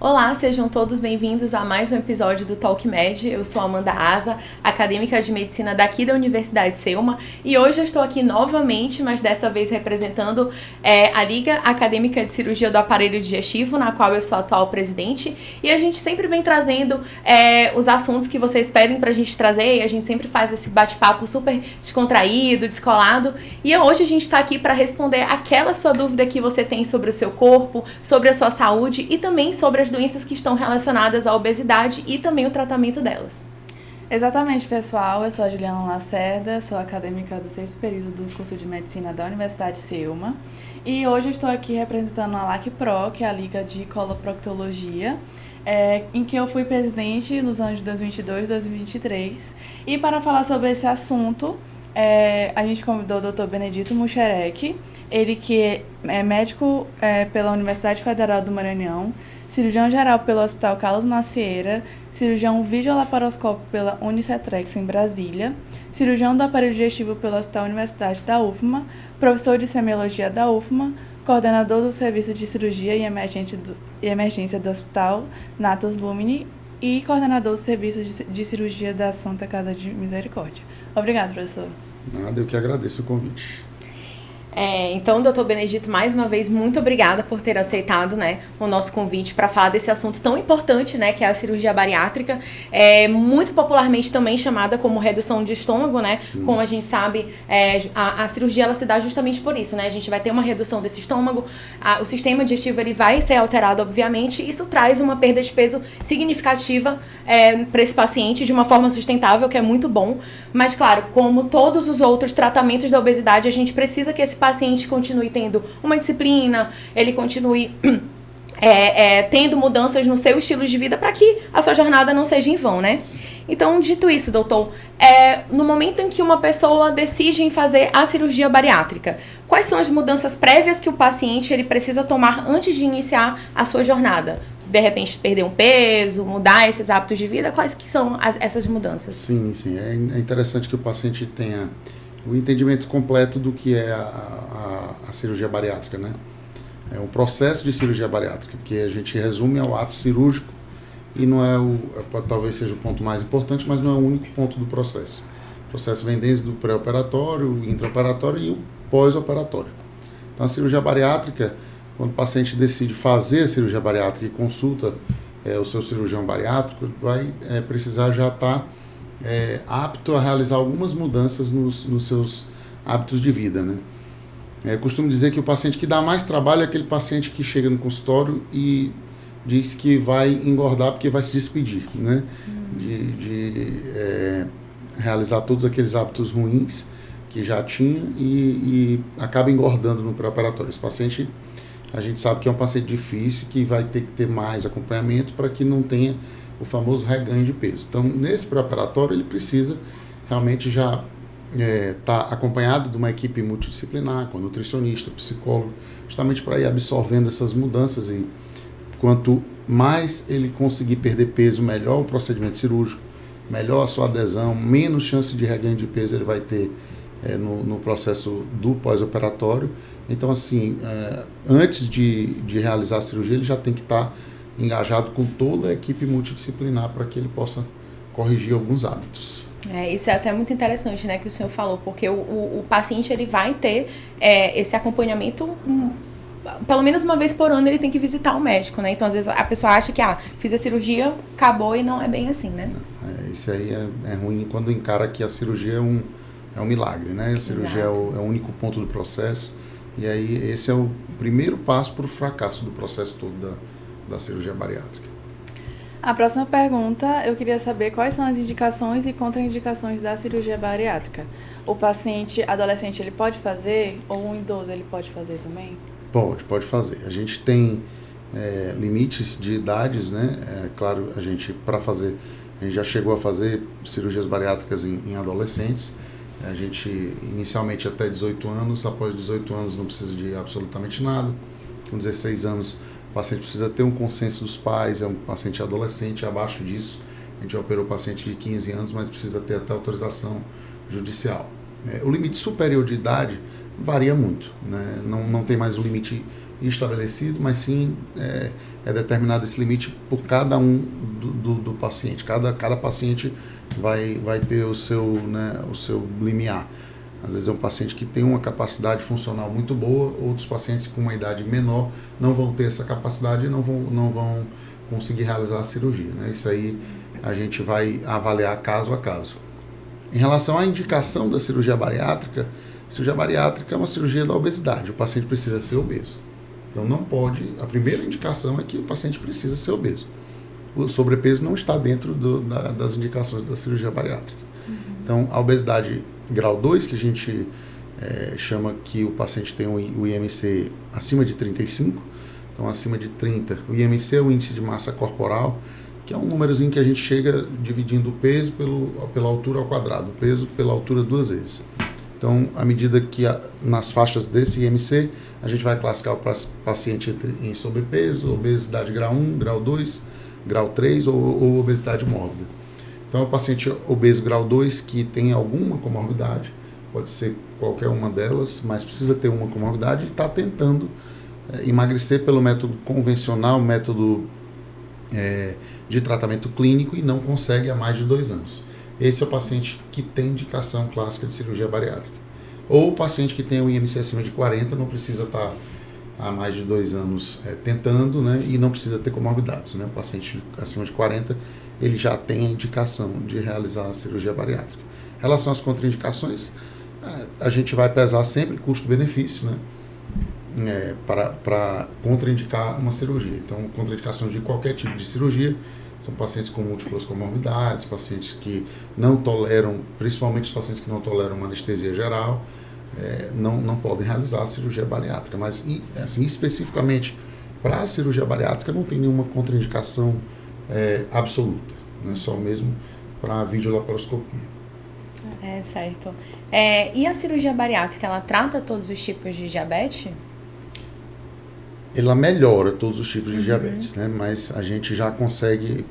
Olá, sejam todos bem-vindos a mais um episódio do Talk Med. Eu sou Amanda Asa, acadêmica de medicina daqui da Universidade Selma, e hoje eu estou aqui novamente, mas desta vez representando a Liga Acadêmica de Cirurgia do Aparelho Digestivo, na qual eu sou a atual presidente, e a gente sempre vem trazendo os assuntos que vocês pedem pra gente trazer, e a gente sempre faz esse bate-papo super descontraído, descolado, e hoje a gente está aqui para responder aquela sua dúvida que você tem sobre o seu corpo, sobre a sua saúde e também sobre as doenças que estão relacionadas à obesidade e também o tratamento delas. Exatamente, pessoal. Eu sou a Juliana Lacerda, sou acadêmica do 6º período do curso de Medicina da Universidade Selma. E hoje eu estou aqui representando a LACPRO, que é a Liga de Coloproctologia, em que eu fui presidente nos anos de 2022 e 2023. E para falar sobre esse assunto, a gente convidou o Dr. Benedito Muxerec, ele que é médico pela Universidade Federal do Maranhão, cirurgião geral pelo Hospital Carlos Macieira, cirurgião videolaparoscópico pela Unicetrex em Brasília, cirurgião do aparelho digestivo pelo Hospital Universidade da UFMA, professor de semiologia da UFMA, coordenador do serviço de cirurgia e emergência do Hospital Natus Lumine e coordenador do serviço de cirurgia da Santa Casa de Misericórdia. Obrigado, professor. Nada, eu que agradeço o convite. Então, doutor Benedito, mais uma vez, muito obrigada por ter aceitado, o nosso convite para falar desse assunto tão importante, que é a cirurgia bariátrica, muito popularmente também chamada como redução de estômago, Sim. Como a gente sabe, a cirurgia ela se dá justamente por isso, A gente vai ter uma redução desse estômago, o sistema digestivo ele vai ser alterado, obviamente, isso traz uma perda de peso significativa para esse paciente de uma forma sustentável, que é muito bom, mas claro, como todos os outros tratamentos da obesidade, a gente precisa que esse paciente continue tendo uma disciplina, ele continue tendo mudanças no seu estilo de vida para que a sua jornada não seja em vão, Então, dito isso, doutor, no momento em que uma pessoa decide em fazer a cirurgia bariátrica, quais são as mudanças prévias que o paciente ele precisa tomar antes de iniciar a sua jornada? De repente, perder um peso, mudar esses hábitos de vida, quais que são essas mudanças? Sim. É interessante que o paciente tenha o entendimento completo do que é a cirurgia bariátrica, É um processo de cirurgia bariátrica, porque a gente resume ao ato cirúrgico e não talvez seja o ponto mais importante, mas não é o único ponto do processo. O processo vem desde o pré-operatório, o intraoperatório e o pós-operatório. Então a cirurgia bariátrica, quando o paciente decide fazer a cirurgia bariátrica e consulta o seu cirurgião bariátrico, vai precisar já estar apto a realizar algumas mudanças nos seus hábitos de vida, Eu costumo dizer que o paciente que dá mais trabalho é aquele paciente que chega no consultório e diz que vai engordar porque vai se despedir, de realizar todos aqueles hábitos ruins que já tinha e acaba engordando no pré-operatório. Esse paciente, a gente sabe que é um paciente difícil, que vai ter que ter mais acompanhamento para que não tenha o famoso reganho de peso. Então, nesse pré-operatório, ele precisa realmente já estar acompanhado de uma equipe multidisciplinar, com nutricionista, psicólogo, justamente para ir absorvendo essas mudanças. E quanto mais ele conseguir perder peso, melhor o procedimento cirúrgico, melhor a sua adesão, menos chance de reganho de peso ele vai ter no processo do pós-operatório. Então, assim, antes de realizar a cirurgia, ele já tem que estar engajado com toda a equipe multidisciplinar para que ele possa corrigir alguns hábitos. Isso é até muito interessante, que o senhor falou, porque o paciente ele vai ter esse acompanhamento, pelo menos uma vez por ano ele tem que visitar o médico, Então, às vezes, a pessoa acha que, fiz a cirurgia, acabou, e não é bem assim, Isso aí é ruim quando encara que a cirurgia é um milagre, A cirurgia é o único ponto do processo, e aí esse é o primeiro passo para o fracasso do processo todo da cirurgia bariátrica. A próxima pergunta, eu queria saber quais são as indicações e contraindicações da cirurgia bariátrica. O paciente adolescente, ele pode fazer? Ou um idoso, ele pode fazer também? Pode fazer. A gente tem limites de idades, Claro, a gente já chegou a fazer cirurgias bariátricas em adolescentes. A gente, inicialmente, até 18 anos, após 18 anos não precisa de absolutamente nada. Com 16 anos, o paciente precisa ter um consenso dos pais, é um paciente adolescente. Abaixo disso, a gente operou o paciente de 15 anos, mas precisa ter até autorização judicial. O limite superior de idade varia muito, Não tem mais um limite estabelecido, mas sim é determinado esse limite por cada um do paciente. Cada paciente vai ter o seu limiar. Às vezes é um paciente que tem uma capacidade funcional muito boa, outros pacientes com uma idade menor não vão ter essa capacidade e não vão conseguir realizar a cirurgia, né? Isso aí a gente vai avaliar caso a caso. Em relação à indicação da cirurgia bariátrica é uma cirurgia da obesidade, o paciente precisa ser obeso. Então não pode, a primeira indicação é que o paciente precisa ser obeso. O sobrepeso não está dentro das indicações da cirurgia bariátrica. Então a obesidade grau 2, que a gente chama que o paciente tem o IMC acima de 35, então acima de 30, o IMC é o índice de massa corporal, que é um númerozinho que a gente chega dividindo o peso pela altura ao quadrado, o peso pela altura 2 vezes. Então, à medida que nas faixas desse IMC, a gente vai classificar o paciente em sobrepeso, obesidade grau 1, grau 2, grau 3 ou obesidade mórbida. Então, o paciente obeso grau 2 que tem alguma comorbidade, pode ser qualquer uma delas, mas precisa ter uma comorbidade e está tentando emagrecer pelo método convencional, método de tratamento clínico e não consegue há mais de 2 anos. Esse é o paciente que tem indicação clássica de cirurgia bariátrica. Ou o paciente que tem o IMC acima de 40, não precisa estar há mais de 2 anos tentando, né, e não precisa ter comorbidades, né? O paciente acima de 40, ele já tem a indicação de realizar a cirurgia bariátrica. Em relação às contraindicações, a gente vai pesar sempre custo-benefício, né, para contraindicar uma cirurgia. Então, contraindicações de qualquer tipo de cirurgia são pacientes com múltiplas comorbidades, pacientes que não toleram, principalmente os pacientes que não toleram uma anestesia geral, não podem realizar a cirurgia bariátrica. Mas, assim, especificamente para a cirurgia bariátrica, não tem nenhuma contraindicação absoluta, né? Só mesmo para a videolaparoscopia. Certo. E a cirurgia bariátrica, ela trata todos os tipos de diabetes? Ela melhora todos os tipos de diabetes, né? Mas a gente já consegue,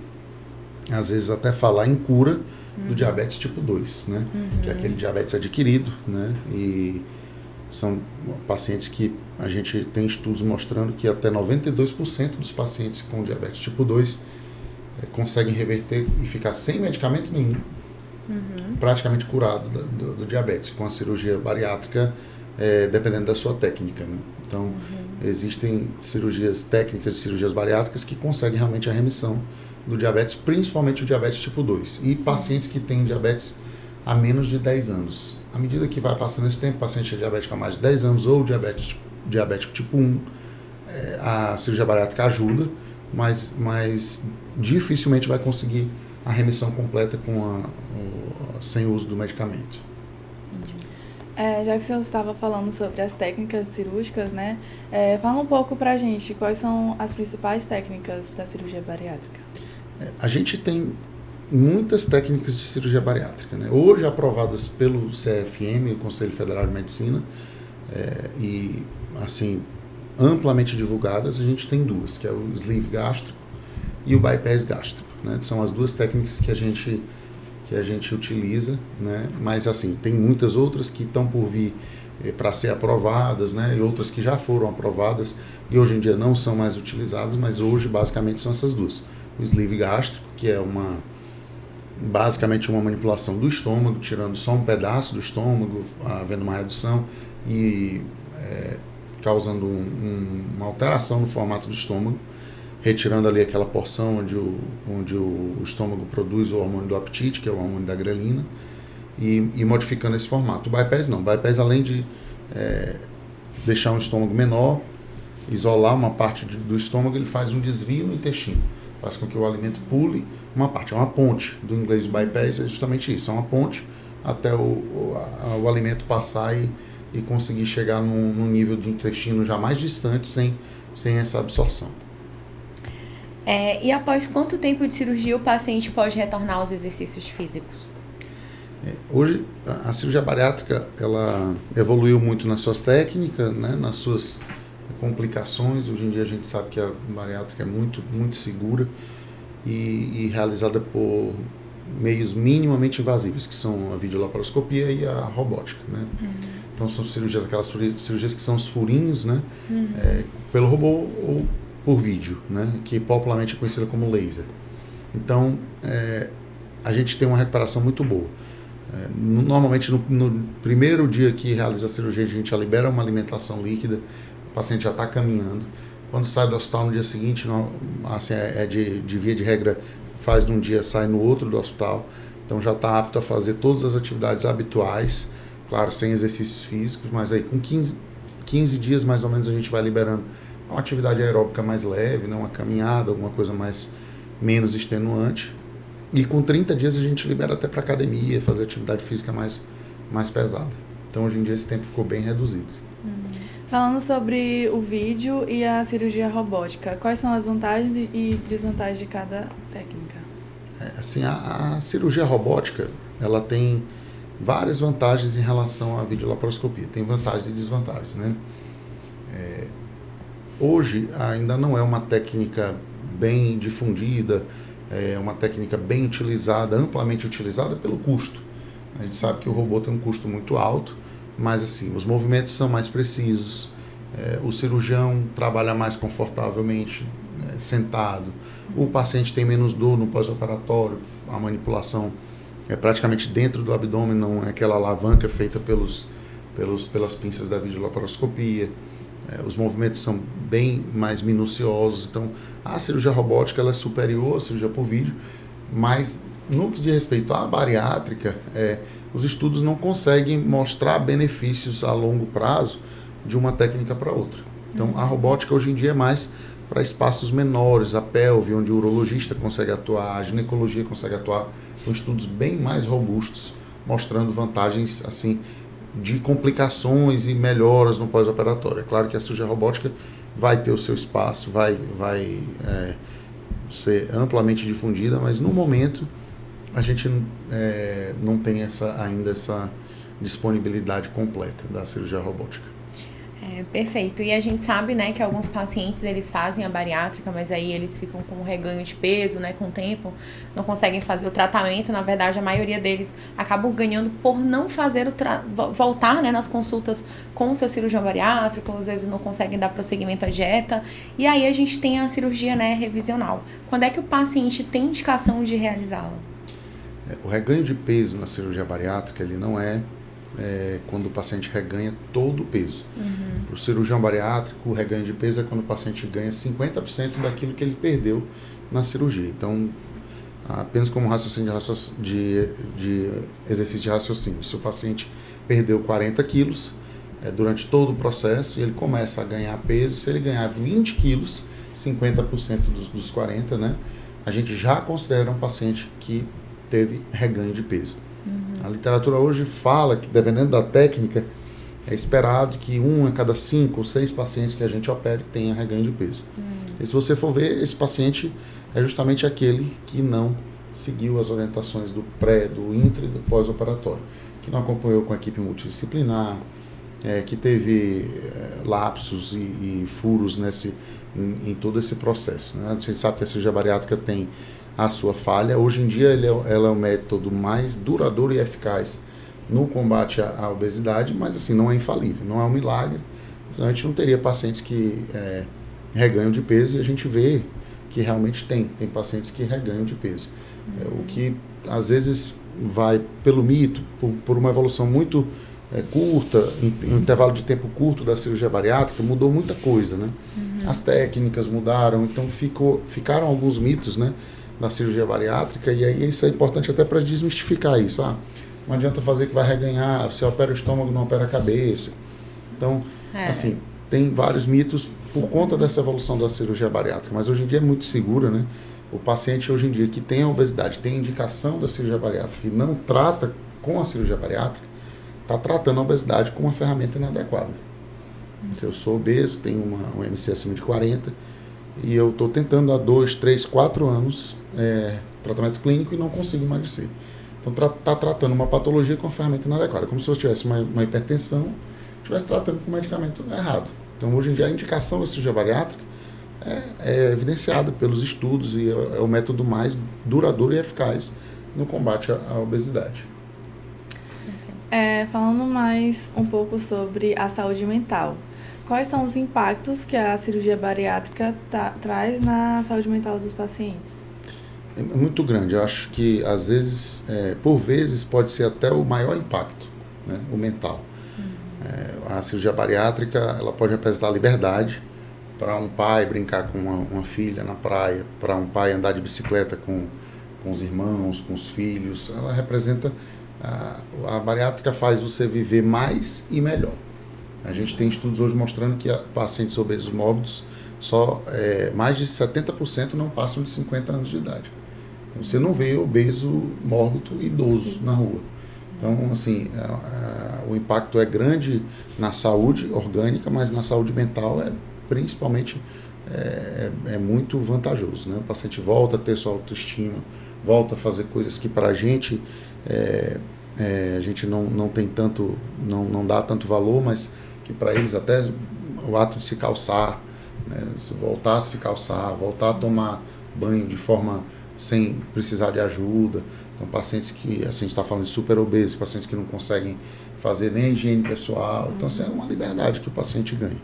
às vezes, até falar em cura do diabetes tipo 2, né? Que é aquele diabetes adquirido, né? E são pacientes que a gente tem estudos mostrando que até 92% dos pacientes com diabetes tipo 2 conseguem reverter e ficar sem medicamento nenhum, praticamente curado do diabetes, com a cirurgia bariátrica, dependendo da sua técnica, né? Então, existem cirurgias técnicas de cirurgias bariátricas que conseguem realmente a remissão do diabetes, principalmente o diabetes tipo 2. E pacientes que têm diabetes há menos de 10 anos. À medida que vai passando esse tempo, o paciente é diabético há mais de 10 anos ou diabético tipo 1, a cirurgia bariátrica ajuda, mas dificilmente vai conseguir a remissão completa sem uso do medicamento. Já que você estava falando sobre as técnicas cirúrgicas, né? Fala um pouco pra gente quais são as principais técnicas da cirurgia bariátrica. A gente tem muitas técnicas de cirurgia bariátrica, né? Hoje aprovadas pelo CFM, o Conselho Federal de Medicina, e assim amplamente divulgadas, a gente tem 2, que é o sleeve gástrico e o bypass gástrico, né? São as 2 técnicas que a gente utiliza, né? Mas assim, tem muitas outras que estão por vir para ser aprovadas, né? E outras que já foram aprovadas e hoje em dia não são mais utilizadas, mas hoje basicamente são essas 2. O sleeve gástrico, que é basicamente uma manipulação do estômago, tirando só um pedaço do estômago, havendo uma redução e causando uma alteração no formato do estômago, retirando ali aquela porção onde o estômago produz o hormônio do apetite, que é o hormônio da grelina, e modificando esse formato. O bypass não. O bypass, além de deixar um estômago menor, isolar uma parte do estômago, ele faz um desvio no intestino. Faz com que o alimento pule uma parte. É uma ponte. Do inglês bypass é justamente isso. É uma ponte até o alimento passar e conseguir chegar num nível de intestino já mais distante, sem essa absorção. E após quanto tempo de cirurgia o paciente pode retornar aos exercícios físicos? Hoje, a cirurgia bariátrica, ela evoluiu muito na sua técnica, né, nas suas complicações. Hoje em dia a gente sabe que a bariátrica é muito, muito segura e realizada por meios minimamente invasivos, que são a videolaparoscopia e a robótica, né? Então são cirurgias, aquelas cirurgias que são os furinhos, né? Pelo robô ou por vídeo, né? Que popularmente é conhecida como laser. Então, a gente tem uma recuperação muito boa. Normalmente, no primeiro dia que realiza a cirurgia, a gente já libera uma alimentação líquida, o paciente já está caminhando. Quando sai do hospital no dia seguinte, assim, de via de regra, faz num dia, sai no outro do hospital. Então já está apto a fazer todas as atividades habituais, claro, sem exercícios físicos, mas aí com 15 dias mais ou menos a gente vai liberando uma atividade aeróbica mais leve, né, uma caminhada, alguma coisa menos extenuante. E com 30 dias a gente libera até para academia, fazer atividade física mais pesada. Então hoje em dia esse tempo ficou bem reduzido. Falando sobre o vídeo e a cirurgia robótica, quais são as vantagens e desvantagens de cada técnica? Assim, a cirurgia robótica, ela tem várias vantagens em relação à videolaparoscopia. Tem vantagens e desvantagens, né? Hoje ainda não é uma técnica bem difundida, é uma técnica bem utilizada, amplamente utilizada pelo custo. A gente sabe que o robô tem um custo muito alto, mas assim, os movimentos são mais precisos, o cirurgião trabalha mais confortavelmente sentado, o paciente tem menos dor no pós-operatório, a manipulação é praticamente dentro do abdômen, não é aquela alavanca feita pelas pinças da videolaparoscopia. Os movimentos são bem mais minuciosos, então a cirurgia robótica ela é superior à cirurgia por vídeo, mas no que diz respeito à bariátrica, os estudos não conseguem mostrar benefícios a longo prazo de uma técnica para outra. Então a robótica hoje em dia é mais para espaços menores, a pelve, onde o urologista consegue atuar, a ginecologia consegue atuar, com estudos bem mais robustos, mostrando vantagens assim de complicações e melhoras no pós-operatório. É claro que a cirurgia robótica vai ter o seu espaço, vai ser amplamente difundida, mas no momento a gente não tem ainda essa disponibilidade completa da cirurgia robótica. Perfeito. E a gente sabe, né, que alguns pacientes eles fazem a bariátrica, mas aí eles ficam com reganho de peso, né, com o tempo, não conseguem fazer o tratamento. Na verdade, a maioria deles acabam ganhando por não fazer voltar, né, nas consultas com o seu cirurgião bariátrico, às vezes não conseguem dar prosseguimento à dieta. E aí a gente tem a cirurgia, né, revisional. Quando é que o paciente tem indicação de realizá-la? O reganho de peso na cirurgia bariátrica, ele não quando o paciente reganha todo o peso. Para o cirurgião bariátrico, o reganho de peso é quando o paciente ganha 50% daquilo que ele perdeu na cirurgia. Então, apenas como raciocínio de exercício de raciocínio, se o paciente perdeu 40 quilos durante todo o processo e ele começa a ganhar peso, se ele ganhar 20 quilos, 50% dos 40, né, a gente já considera um paciente que teve reganho de peso. A literatura hoje fala que, dependendo da técnica, é esperado que 1 a cada 5 ou 6 pacientes que a gente opere tenha reganho de peso. E se você for ver, esse paciente é justamente aquele que não seguiu as orientações do pré, do intra e do pós-operatório, que não acompanhou com a equipe multidisciplinar, que teve lapsos e furos em todo esse processo, né? A gente sabe que a cirurgia bariátrica tem a sua falha. Hoje em dia ela é o método mais duradouro e eficaz no combate à obesidade, mas assim, não é infalível, não é um milagre. Senão a gente não teria pacientes que reganham de peso, e a gente vê que realmente tem pacientes que reganham de peso. O que às vezes vai pelo mito, por uma evolução muito curta, em um intervalo de tempo curto da cirurgia bariátrica, mudou muita coisa, né? As técnicas mudaram, então ficaram alguns mitos, né, da cirurgia bariátrica, e aí isso é importante até para desmistificar isso. Não adianta fazer que vai reganhar, você opera o estômago, não opera a cabeça. Então, assim, tem vários mitos por conta dessa evolução da cirurgia bariátrica, mas hoje em dia é muito segura, né? O paciente hoje em dia que tem a obesidade, tem indicação da cirurgia bariátrica e não trata com a cirurgia bariátrica, está tratando a obesidade com uma ferramenta inadequada. Se eu sou obeso, tenho um MC acima de 40, e eu estou tentando há 2, 3, 4 anos tratamento clínico e não consigo emagrecer. Então está tratando uma patologia com a ferramenta inadequada, como se eu tivesse uma hipertensão, estivesse tratando com o medicamento errado. Então hoje em dia a indicação da cirurgia bariátrica é evidenciada pelos estudos e é o método mais duradouro e eficaz no combate à obesidade. Falando mais um pouco sobre a saúde mental, quais são os impactos que a cirurgia bariátrica traz na saúde mental dos pacientes? É muito grande. Eu acho que, às vezes, por vezes, pode ser até o maior impacto, né, o mental. A cirurgia bariátrica, ela pode representar liberdade para um pai brincar com uma filha na praia, para um pai andar de bicicleta com os irmãos, com os filhos. Ela representa... A bariátrica faz você viver mais e melhor. A gente tem estudos hoje mostrando que pacientes obesos mórbidos, mais de 70% não passam de 50 anos de idade. Então, você não vê obeso mórbido idoso na rua. Então, assim, o impacto é grande na saúde orgânica, mas na saúde mental principalmente muito vantajoso, né? O paciente volta a ter sua autoestima, volta a fazer coisas que para a gente não tem tanto, não dá tanto valor, mas que para eles até o ato de se calçar, né? Voltar a se calçar, voltar a tomar banho de forma sem precisar de ajuda. Então, pacientes que, assim, a gente está falando de super obesos, pacientes que não conseguem fazer nem higiene pessoal. Então, assim, é uma liberdade que o paciente ganha.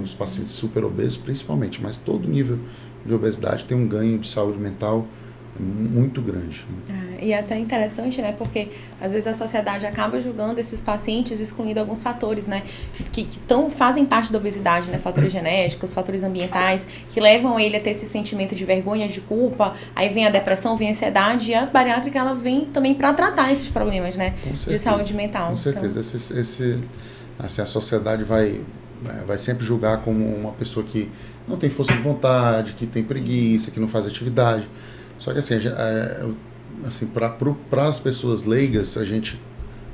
Os pacientes super obesos, principalmente, mas todo nível de obesidade tem um ganho de saúde mental muito grande. E é até interessante, né? Porque às vezes a sociedade acaba julgando esses pacientes, excluindo alguns fatores, né? Que fazem parte da obesidade, né? Fatores genéticos, fatores ambientais, que levam ele a ter esse sentimento de vergonha, de culpa. Aí vem a depressão, vem a ansiedade, e a bariátrica ela vem também para tratar esses problemas, né? De saúde mental. Com certeza. Então, assim, a sociedade vai sempre julgar como uma pessoa que não tem força de vontade, que tem preguiça, que não faz atividade. Só que assim, para as pessoas leigas, a gente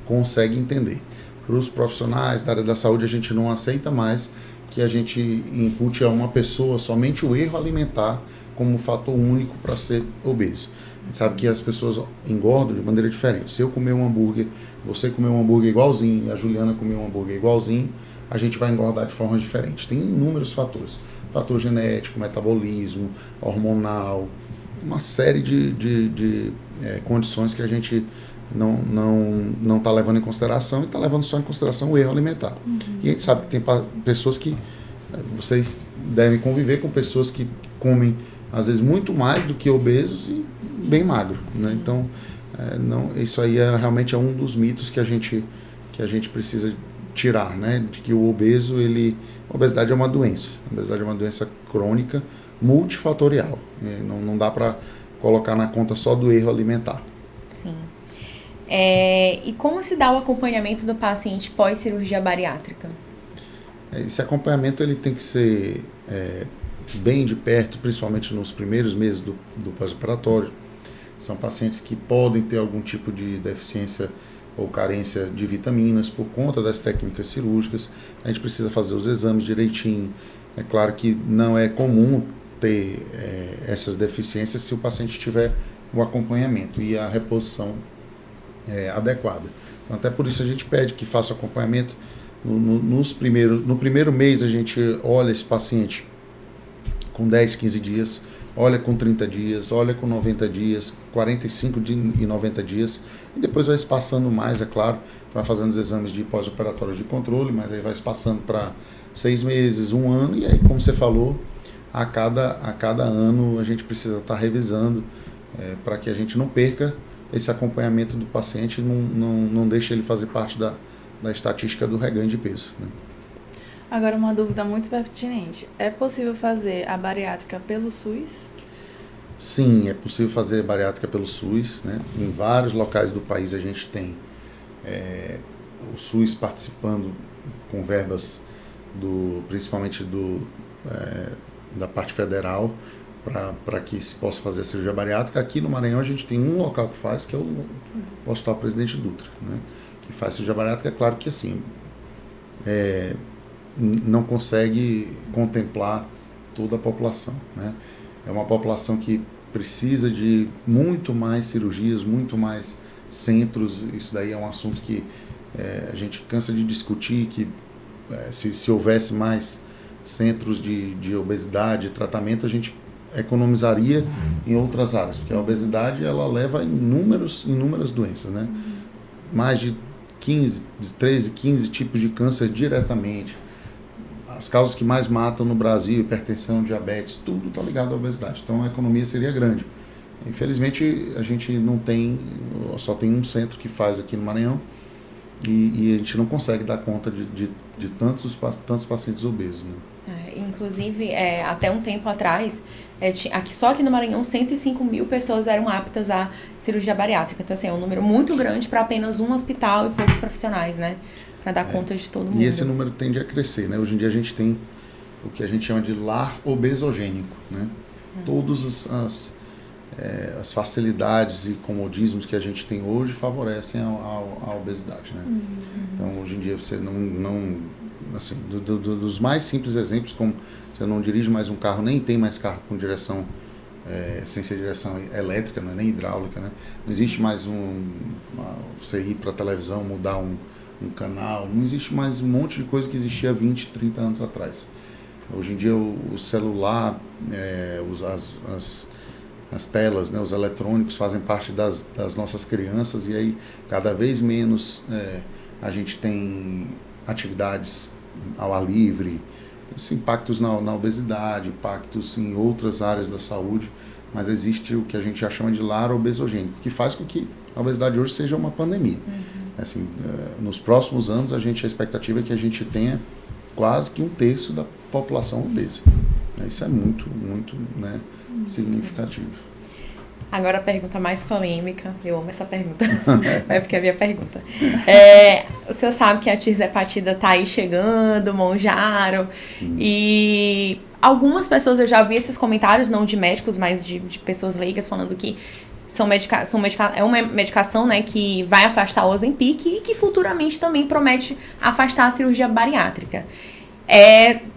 consegue entender. Para os profissionais da área da saúde, a gente não aceita mais que a gente impute a uma pessoa somente o erro alimentar como fator único para ser obeso. A gente sabe que as pessoas engordam de maneira diferente. Se eu comer um hambúrguer, você comer um hambúrguer igualzinho, a Juliana comer um hambúrguer igualzinho, a gente vai engordar de forma diferente. Tem inúmeros fatores. Fator genético, metabolismo, hormonal, uma série de condições que a gente não está levando em consideração e está levando só em consideração o erro alimentar. E a gente sabe que tem pessoas que... Vocês devem conviver com pessoas que comem, às vezes, muito mais do que obesos e bem magro, né? Então, isso aí realmente é um dos mitos que a gente precisa tirar, né? De que o obeso, a obesidade é uma doença. A obesidade é uma doença crônica, multifatorial. Não dá para colocar na conta só do erro alimentar. Sim. E como se dá o acompanhamento do paciente pós-cirurgia bariátrica? Esse acompanhamento ele tem que ser bem de perto, principalmente nos primeiros meses do pós-operatório. São pacientes que podem ter algum tipo de deficiência ou carência de vitaminas por conta das técnicas cirúrgicas. A gente precisa fazer os exames direitinho. É claro que não é comum ter essas deficiências se o paciente tiver o acompanhamento e a reposição adequada. Então, até por isso a gente pede que faça o acompanhamento. No primeiro mês a gente olha esse paciente com 10, 15 dias, olha com 30 dias, olha com 90 dias, 45 e 90 dias, e depois vai espaçando mais, é claro, vai fazendo os exames de pós-operatórios de controle, mas aí vai espaçando para 6 meses, 1 ano, e aí, como você falou, a cada ano a gente precisa estar revisando para que a gente não perca esse acompanhamento do paciente e não deixe ele fazer parte da estatística do reganho de peso, né? Agora, uma dúvida muito pertinente. É possível fazer a bariátrica pelo SUS? Sim, é possível fazer bariátrica pelo SUS, né? Em vários locais do país a gente tem o SUS participando com verbas principalmente da parte federal para que se possa fazer a cirurgia bariátrica. Aqui no Maranhão a gente tem um local que faz, que é o Hospital Presidente Dutra, né? Que faz cirurgia bariátrica. É claro que assim não consegue contemplar toda a população, né? É uma população que precisa de muito mais cirurgias, muito mais centros. Isso daí é um assunto que a gente cansa de discutir, que se houvesse mais centros de obesidade, tratamento, a gente economizaria em outras áreas, porque a obesidade ela leva a inúmeras doenças, né? Mais de 13, 15 tipos de câncer diretamente. As causas que mais matam no Brasil, hipertensão, diabetes, tudo está ligado à obesidade. Então a economia seria grande. Infelizmente a gente não tem, só tem um centro que faz aqui no Maranhão e a gente não consegue dar conta de tantos pacientes obesos, né? Inclusive, até um tempo atrás, só aqui no Maranhão, 105 mil pessoas eram aptas à cirurgia bariátrica. Então, assim, é um número muito grande para apenas um hospital e poucos profissionais, né? Para dar conta de todo mundo. E esse número tende a crescer, né? Hoje em dia a gente tem o que a gente chama de lar obesogênico, né? Todas as facilidades e comodismos que a gente tem hoje favorecem a obesidade, né? Então, hoje em dia você não assim, dos mais simples exemplos, como você não dirige mais um carro, nem tem mais carro com direção sem ser direção elétrica, não é nem hidráulica, né? Não existe mais você ir para a televisão, mudar um canal, não existe mais um monte de coisa que existia 20, 30 anos atrás. Hoje em dia o celular, as telas, né, os eletrônicos fazem parte das nossas crianças e aí cada vez menos a gente tem atividades ao ar livre, impactos na obesidade, impactos em outras áreas da saúde, mas existe o que a gente já chama de lar obesogênico, que faz com que a obesidade hoje seja uma pandemia. Assim, nos próximos anos a expectativa é que a gente tenha quase que 1/3 da população obesa. Isso é muito, muito, né, significativo. Agora a pergunta mais polêmica, eu amo essa pergunta, é porque é a minha pergunta. O senhor sabe que a tirzepatida está aí chegando, Mounjaro, e algumas pessoas, eu já vi esses comentários, não de médicos, mas de pessoas leigas, falando que é uma medicação, né, que vai afastar o Ozempic e que futuramente também promete afastar a cirurgia bariátrica.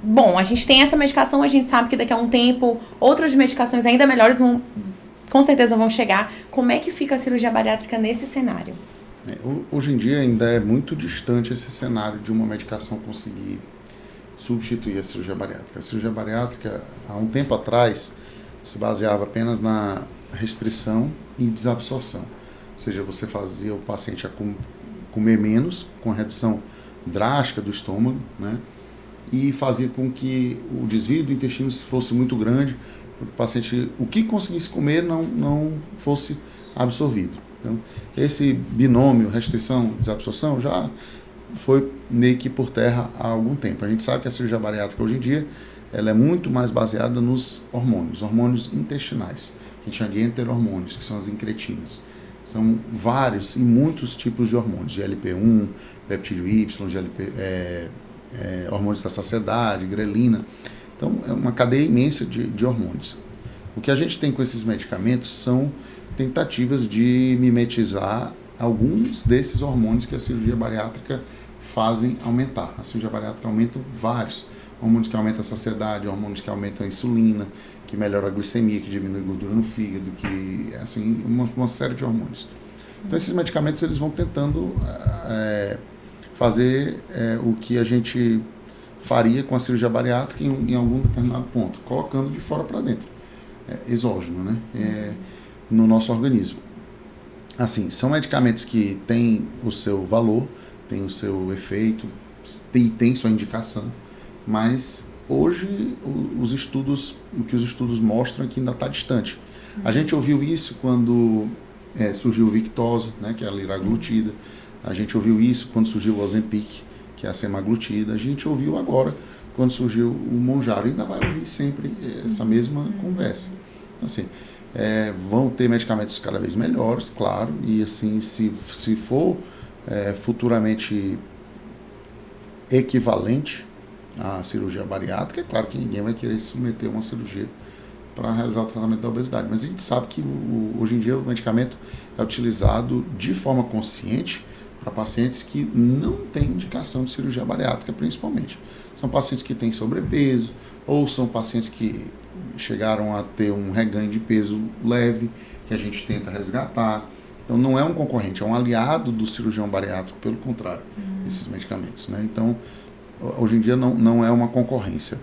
Bom, a gente tem essa medicação, a gente sabe que daqui a um tempo outras medicações ainda melhores com certeza vão chegar. Como é que fica a cirurgia bariátrica nesse cenário? Hoje em dia ainda é muito distante esse cenário de uma medicação conseguir substituir a cirurgia bariátrica. A cirurgia bariátrica, há um tempo atrás, se baseava apenas na restrição e desabsorção. Ou seja, você fazia o paciente comer menos, com a redução drástica do estômago, né? E fazia com que o desvio do intestino fosse muito grande, o paciente, o que conseguisse comer não fosse absorvido. Então, esse binômio restrição-desabsorção já foi meio que por terra há algum tempo. A gente sabe que a cirurgia bariátrica hoje em dia ela é muito mais baseada nos hormônios intestinais, que a gente chama de enterormônios, que são as incretinas. São vários e muitos tipos de hormônios, GLP-1, peptídeo Y, hormônios da saciedade, grelina. Então, é uma cadeia imensa de hormônios. O que a gente tem com esses medicamentos são tentativas de mimetizar alguns desses hormônios que a cirurgia bariátrica fazem aumentar. A cirurgia bariátrica aumenta vários hormônios que aumentam a saciedade, hormônios que aumentam a insulina, que melhora a glicemia, que diminui a gordura no fígado, que assim, uma série de hormônios. Então, esses medicamentos eles vão tentando fazer o que a gente faria com a cirurgia bariátrica em algum determinado ponto, colocando de fora para dentro, exógeno, né, no nosso organismo. Assim, são medicamentos que têm o seu valor, têm o seu efeito, tem sua indicação, mas hoje o que os estudos mostram é que ainda está distante. A gente ouviu isso quando surgiu o Victoza, né, que é a liraglutida. A gente ouviu isso quando surgiu o Ozempic, que é a semaglutida. A gente ouviu agora quando surgiu o Mounjaro. Ainda vai ouvir sempre essa mesma conversa. Assim, vão ter medicamentos cada vez melhores, claro, e assim, se for futuramente equivalente à cirurgia bariátrica, é claro que ninguém vai querer se submeter a uma cirurgia para realizar o tratamento da obesidade. Mas a gente sabe que hoje em dia o medicamento é utilizado de forma consciente para pacientes que não têm indicação de cirurgia bariátrica, principalmente. São pacientes que têm sobrepeso, ou são pacientes que chegaram a ter um reganho de peso leve, que a gente tenta resgatar. Então não é um concorrente, é um aliado do cirurgião bariátrico, pelo contrário, esses medicamentos, né? Então, hoje em dia não é uma concorrência,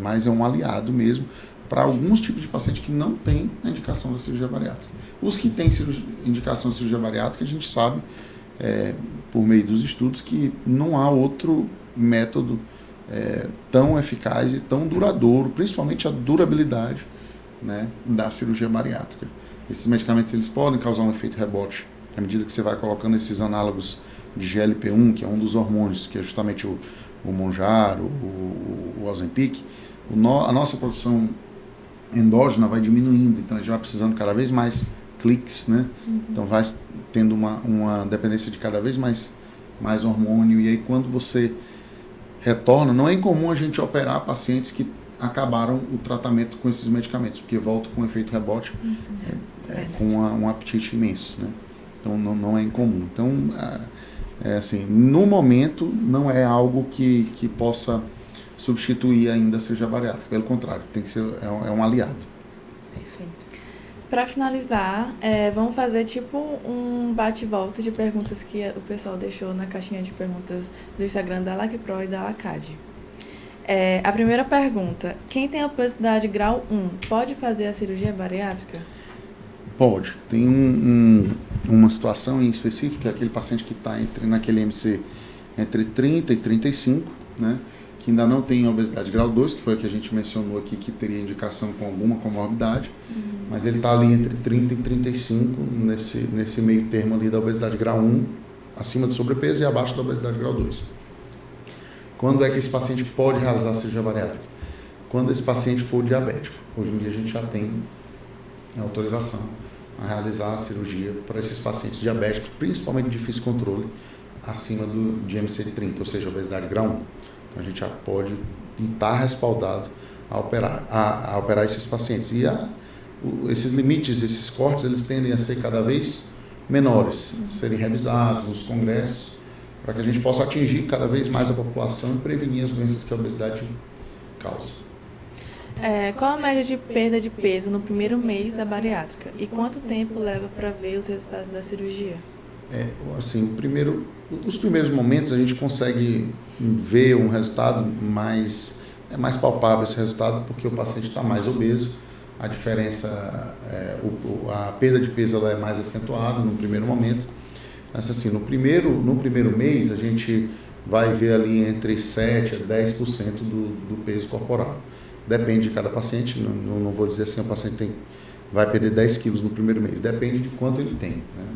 mais um aliado mesmo para alguns tipos de paciente que não tem a indicação da cirurgia bariátrica. Os que têm indicação de cirurgia bariátrica, a gente sabe, por meio dos estudos, que não há outro método tão eficaz e tão duradouro, principalmente a durabilidade, né, da cirurgia bariátrica. Esses medicamentos eles podem causar um efeito rebote à medida que você vai colocando esses análogos de GLP-1, que é um dos hormônios, que é justamente o Mounjaro, o Ozempic. A nossa produção endógena vai diminuindo, então a gente vai precisando cada vez mais cliques, né? Então vai tendo uma dependência de cada vez mais hormônio, e aí quando você retorna, não é incomum a gente operar pacientes que acabaram o tratamento com esses medicamentos, porque voltam com efeito rebote, com um apetite imenso, né? Então não é incomum. Então, assim, no momento não é algo que possa substituir ainda a cirurgia bariátrica, pelo contrário, tem que ser um aliado. Perfeito. Para finalizar, vamos fazer tipo um bate-volta de perguntas que o pessoal deixou na caixinha de perguntas do Instagram da LACPRO e da LACAD. A primeira pergunta: quem tem obesidade grau 1 pode fazer a cirurgia bariátrica? Pode. Tem uma situação em específico, que é aquele paciente que está naquele MC entre 30 e 35, né, que ainda não tem obesidade grau 2, que foi a que a gente mencionou aqui, que teria indicação com alguma comorbidade, mas ele está ali entre 30 e 35, nesse meio termo ali da obesidade grau 1, acima do sobrepeso e abaixo da obesidade grau 2. Quando é que esse paciente pode realizar a cirurgia bariátrica? Quando esse paciente for diabético. Hoje em dia a gente já tem autorização a realizar a cirurgia para esses pacientes diabéticos, principalmente de difícil controle, acima de MC30, ou seja, obesidade grau 1. Então a gente já pode estar respaldado a operar esses pacientes. E esses limites, esses cortes, eles tendem a ser cada vez menores, serem revisados nos congressos, para que a gente possa atingir cada vez mais a população e prevenir as doenças que a obesidade causa. Qual a média de perda de peso no primeiro mês da bariátrica? E quanto tempo leva para ver os resultados da cirurgia? Assim, os primeiros momentos a gente consegue ver um resultado mais palpável, esse resultado, porque o paciente está mais obeso, a diferença, a perda de peso ela é mais acentuada no primeiro momento. Mas, assim, no primeiro mês a gente vai ver ali entre 7% a 10% do peso corporal. Depende de cada paciente, não vou dizer assim, o paciente vai perder 10 quilos no primeiro mês, depende de quanto ele tem, né?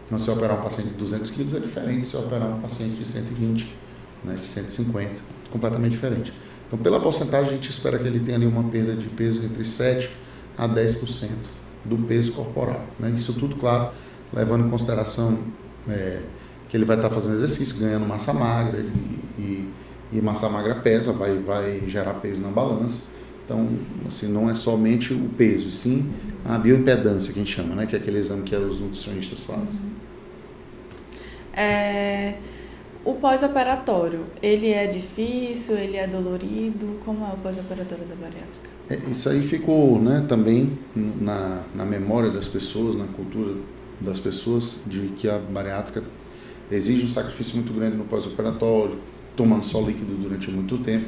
Então, se eu operar um paciente de 200 quilos é diferente se eu operar um paciente de 120, né, de 150, completamente diferente. Então, pela porcentagem, a gente espera que ele tenha ali uma perda de peso entre 7% a 10% do peso corporal, né? Isso tudo, claro, levando em consideração que ele vai estar fazendo exercício, ganhando massa magra, e massa magra pesa, vai gerar peso na balança. Então, assim, não é somente o peso, sim a bioimpedância, que a gente chama, né, que é aquele exame que os nutricionistas fazem. O pós-operatório, ele é difícil, ele é dolorido? Como é o pós-operatório da bariátrica? Isso aí ficou, né, também na memória das pessoas, na cultura das pessoas, de que a bariátrica exige um sacrifício muito grande no pós-operatório, tomando só líquido durante muito tempo.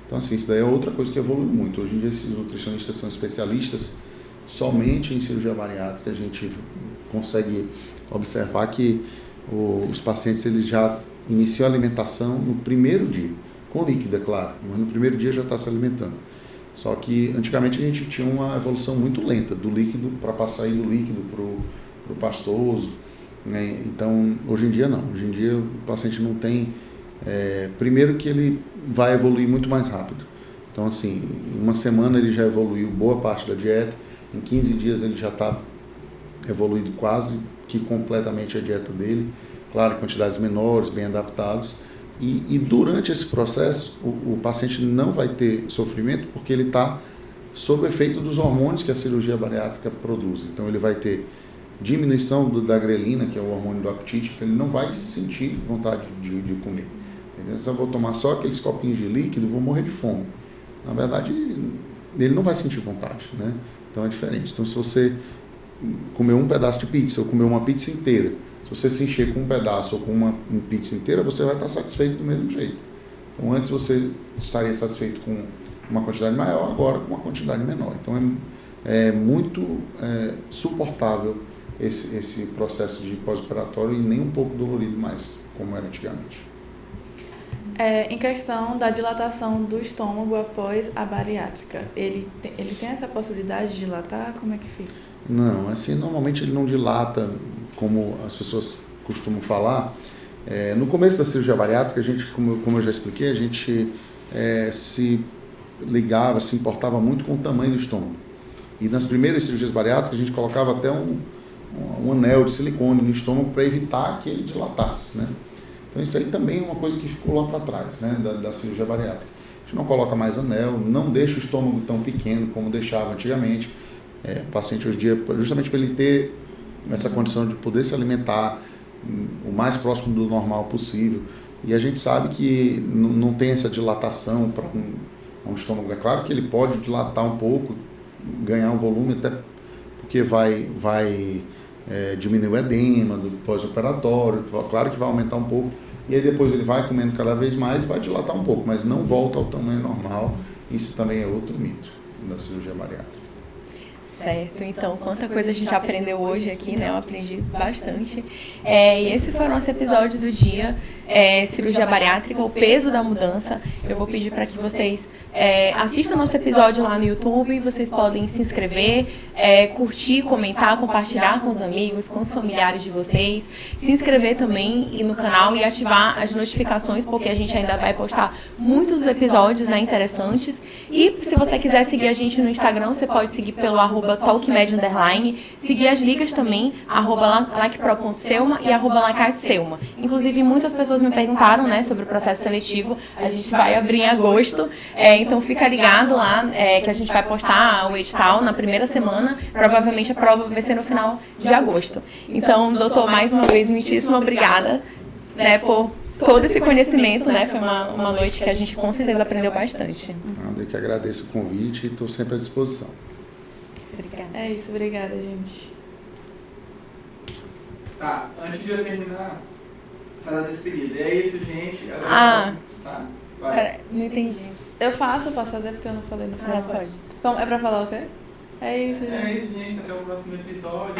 Então, assim, isso daí é outra coisa que evolui muito. Hoje em dia, esses nutricionistas são especialistas somente em cirurgia bariátrica. A gente consegue observar que os pacientes eles já iniciam a alimentação no primeiro dia, com líquido, é claro, mas no primeiro dia já está se alimentando. Só que, antigamente, a gente tinha uma evolução muito lenta do líquido para passar do líquido para o pastoso, né? Então, hoje em dia, não. Hoje em dia, o paciente não tem... primeiro que ele vai evoluir muito mais rápido. Então, assim, em uma semana ele já evoluiu boa parte da dieta, em 15 dias ele já está evoluído quase que completamente a dieta dele, claro, quantidades menores, bem adaptadas, e durante esse processo o paciente não vai ter sofrimento porque ele está sob o efeito dos hormônios que a cirurgia bariátrica produz. Então ele vai ter diminuição da grelina, que é o hormônio do apetite, então ele não vai sentir vontade de comer. Se eu vou tomar só aqueles copinhos de líquido, vou morrer de fome. Na verdade, ele não vai sentir vontade, né? Então é diferente. Então, se você comer um pedaço de pizza ou comer uma pizza inteira, se você se encher com um pedaço ou com uma pizza inteira, você vai estar satisfeito do mesmo jeito. Então, antes você estaria satisfeito com uma quantidade maior, agora com uma quantidade menor. Então é muito suportável esse processo de pós-operatório e nem um pouco dolorido mais, como era antigamente. Em questão da dilatação do estômago após a bariátrica, ele tem essa possibilidade de dilatar? Como é que fica? Não, assim, normalmente ele não dilata, como as pessoas costumam falar. No começo da cirurgia bariátrica, a gente, como eu já expliquei, a gente se ligava, se importava muito com o tamanho do estômago. E nas primeiras cirurgias bariátricas, a gente colocava até um anel de silicone no estômago para evitar que ele dilatasse, né? Então isso aí também é uma coisa que ficou lá para trás, né, da cirurgia bariátrica. A gente não coloca mais anel, não deixa o estômago tão pequeno como deixava antigamente. O paciente hoje em dia, justamente para ele ter essa condição de poder se alimentar o mais próximo do normal possível. E a gente sabe que não tem essa dilatação para um estômago. É claro que ele pode dilatar um pouco, ganhar um volume, até porque vai diminuir o edema do pós-operatório, claro que vai aumentar um pouco, e aí depois ele vai comendo cada vez mais e vai dilatar um pouco, mas não volta ao tamanho normal. Isso também é outro mito da cirurgia bariátrica. Certo, então quanta coisa a gente aprendeu hoje aqui, né? Eu aprendi bastante. E esse foi o nosso episódio do dia, cirurgia bariátrica, o peso da mudança. Eu vou pedir para que vocês assistam nosso episódio lá no YouTube, vocês podem se inscrever, curtir, comentar, compartilhar com os amigos, com os familiares de vocês, se inscrever também no canal e ativar as notificações, porque a gente ainda vai postar muitos episódios, né, interessantes. E se você quiser seguir a gente no Instagram, você pode seguir pelo @talkmed_, seguir as ligas também, @lacpro.selma e @lacatselma. Inclusive, muitas pessoas me perguntaram, né, sobre o processo seletivo. A gente vai abrir em agosto, então fica ligado lá, que a gente vai postar o edital na primeira semana. Provavelmente a prova vai ser no final de agosto. Então, doutor, mais uma vez, muitíssimo obrigada, né, por todo esse conhecimento, né? Foi uma noite que a gente com certeza aprendeu bastante. Eu que agradeço o convite e estou sempre à disposição. Obrigada. É isso, obrigada, gente. Tá, antes de eu terminar, fazer a despedida. É isso, gente. Ah, tá? pera, não entendi. Eu posso fazer porque eu não falei no final. Pode. Como, é pra falar o quê? É isso, gente. É isso, gente. Até o próximo episódio.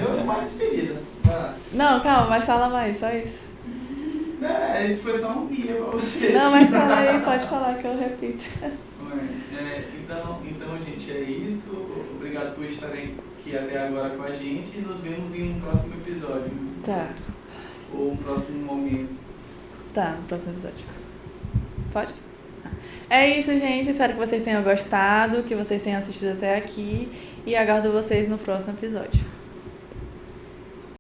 Eu uma despedida. Vai lá. Não, calma, mas fala mais, só isso. Isso foi só um guia pra você. Não, mas fala aí, pode falar que eu repito. Então, gente, é isso. Obrigado por estarem aqui até agora com a gente e nos vemos em um próximo episódio. Tá. Ou um próximo momento. Tá, no próximo episódio. Pode? É isso, gente. Espero que vocês tenham gostado, que vocês tenham assistido até aqui e aguardo vocês no próximo episódio.